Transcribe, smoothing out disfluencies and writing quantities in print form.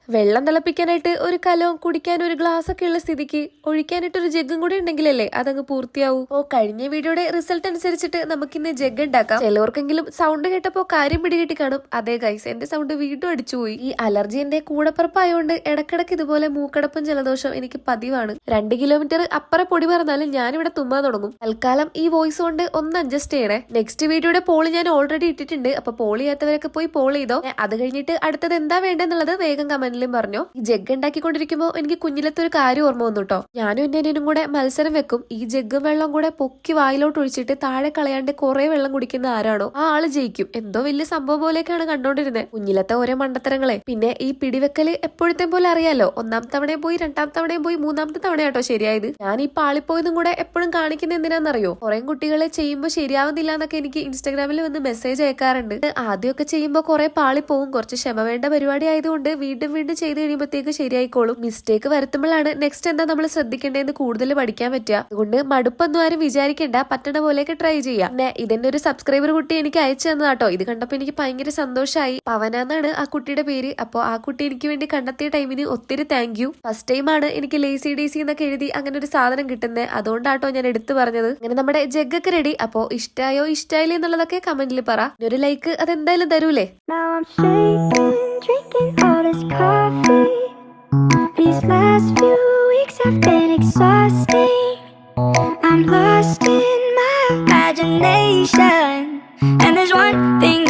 വെള്ളം തിളപ്പിക്കാനായിട്ട് ഒരു കലവും കുടിക്കാൻ ഒരു ഗ്ലാസ് ഒക്കെ ഉള്ള സ്ഥിതിക്ക് ഒഴിക്കാനായിട്ട് ഒരു ജഗ്ഗും കൂടി ഉണ്ടെങ്കിലല്ലേ അതങ്ങ് പൂർത്തിയാവൂ. കഴിഞ്ഞ വീഡിയോയുടെ റിസൾട്ട് അനുസരിച്ചിട്ട് നമുക്കിന്ന് ജഗ് ഉണ്ടാക്കാം. ചിലവർക്കെങ്കിലും സൗണ്ട് കേട്ടപ്പോ കാര്യം പിടികിട്ടി കാണും. അതെ ഗൈസ്, എന്റെ സൗണ്ട് വീണ്ടും അടിച്ചുപോയി. ഈ അലർജി എന്റെ കൂടപ്പുറപ്പായോണ്ട് ഇടക്കിടക്ക് ഇതുപോലെ മൂക്കടപ്പും ജലദോഷം എനിക്ക് പതിവാണ്. 2 കിലോമീറ്റർ അപ്പുറം പൊടി പറഞ്ഞാലും ഞാനിവിടെ തുമ്മാൻ തുടങ്ങും. തൽക്കാലം ഈ വോയിസ് കൊണ്ട് ഒന്ന് അഡ്ജസ്റ്റ് ചെയ്യണേ. നെക്സ്റ്റ് വീഡിയോയുടെ പോള് ഞാൻ ഓൾറെഡി ഇട്ടിട്ടുണ്ട്. അപ്പൊ പോൾ ചെയ്യാത്തവരൊക്കെ പോയി പോൾ ചെയ്തോ. അത് കഴിഞ്ഞിട്ട് അടുത്തത് എന്താ വേണ്ടെന്നുള്ളത് വേഗം കമന്റ് പറഞ്ഞു. ഈ ജഗ് ഉണ്ടാക്കിക്കൊണ്ടിരിക്കുമ്പോ എനിക്ക് കുഞ്ഞിലത്തെ ഒരു കാര്യം ഓർമ്മ വന്നു കേട്ടോ. ഞാനും എന്റെ അനിയനും കൂടെ മത്സരം വെക്കും. ഈ ജഗ്ഗും വെള്ളം കൂടെ പൊക്കി വായിലോട്ട് ഒഴിച്ചിട്ട് താഴെ കളയാണ്ട് കുറെ വെള്ളം കുടിക്കുന്ന ആരാണോ ആ ആള് ജയിക്കും. എന്തോ വലിയ സംഭവം പോലെയൊക്കെയാണ് കണ്ടോണ്ടിരുന്നത്. കുഞ്ഞിലത്തെ ഓരോ മണ്ടത്തരങ്ങളെ. പിന്നെ ഈ പിടിവെക്കല് എപ്പോഴത്തെ പോലെ അറിയാലോ. 1ാം തവണയും പോയി 2ാം തവണയും പോയി 3ാമത്തെ തവണയാട്ടോ ശരിയായത്. ഞാൻ ഈ പാളിപ്പോയതും കൂടെ എപ്പോഴും കാണിക്കുന്ന എന്തിനാണെന്നറിയോ? കുറെ കുട്ടികളെ ചെയ്യുമ്പോൾ ശരിയാവുന്നില്ല എന്നൊക്കെ എനിക്ക് ഇൻസ്റ്റാഗ്രാമിൽ വന്ന് മെസ്സേജ് അയക്കാറുണ്ട്. ആദ്യമൊക്കെ ചെയ്യുമ്പോൾ കുറെ പാളിപ്പോവും. കുറച്ച് ക്ഷമ വേണ്ട പരിപാടി ആയതുകൊണ്ട് വീണ്ടും ചെയ്ത് കഴിയുമ്പോഴത്തേക്ക് ശരിയായിക്കോളും. മിസ്റ്റേക്ക് വരുത്തുമ്പോഴാണ് നെക്സ്റ്റ് എന്താ നമ്മൾ ശ്രദ്ധിക്കേണ്ടതെന്ന് കൂടുതൽ പഠിക്കാൻ പറ്റുക. അതുകൊണ്ട് മടുപ്പൊന്നും ആരും വിചാരിക്കേണ്ട, പറ്റണ പോലെയൊക്കെ ട്രൈ ചെയ്യാം. പിന്നെ ഇതിന്റെ ഒരു സബ്സ്ക്രൈബർ കുട്ടി എനിക്ക് അയച്ചു തന്നതാട്ടോ. ഇത് കണ്ടപ്പോ എനിക്ക് ഭയങ്കര സന്തോഷമായി. പവന എന്നാണ് ആ കുട്ടിയുടെ പേര്. അപ്പൊ ആ കുട്ടി എനിക്ക് വേണ്ടി കണ്ടെത്തിയ ടൈമിന് ഒത്തിരി താങ്ക് യു. ഫസ്റ്റ് ടൈം ആണ് എനിക്ക് ലേസി ഡേസി എന്നൊക്കെ എഴുതി അങ്ങനെ ഒരു സാധനം കിട്ടുന്നത്. അതുകൊണ്ടാട്ടോ ഞാൻ എടുത്തു പറഞ്ഞത്. അങ്ങനെ നമ്മുടെ ജഗ്ഗൊക്കെ റെഡി. അപ്പോ ഇഷ്ടായോ ഇഷ്ടായില്ലേ എന്നുള്ളതൊക്കെ കമന്റിൽ പറ. ഒരു ലൈക്ക് അതെന്തായാലും തരൂലേ. Drinking all this coffee. These last few weeks have been exhausting. I'm lost in my imagination, and there's one thing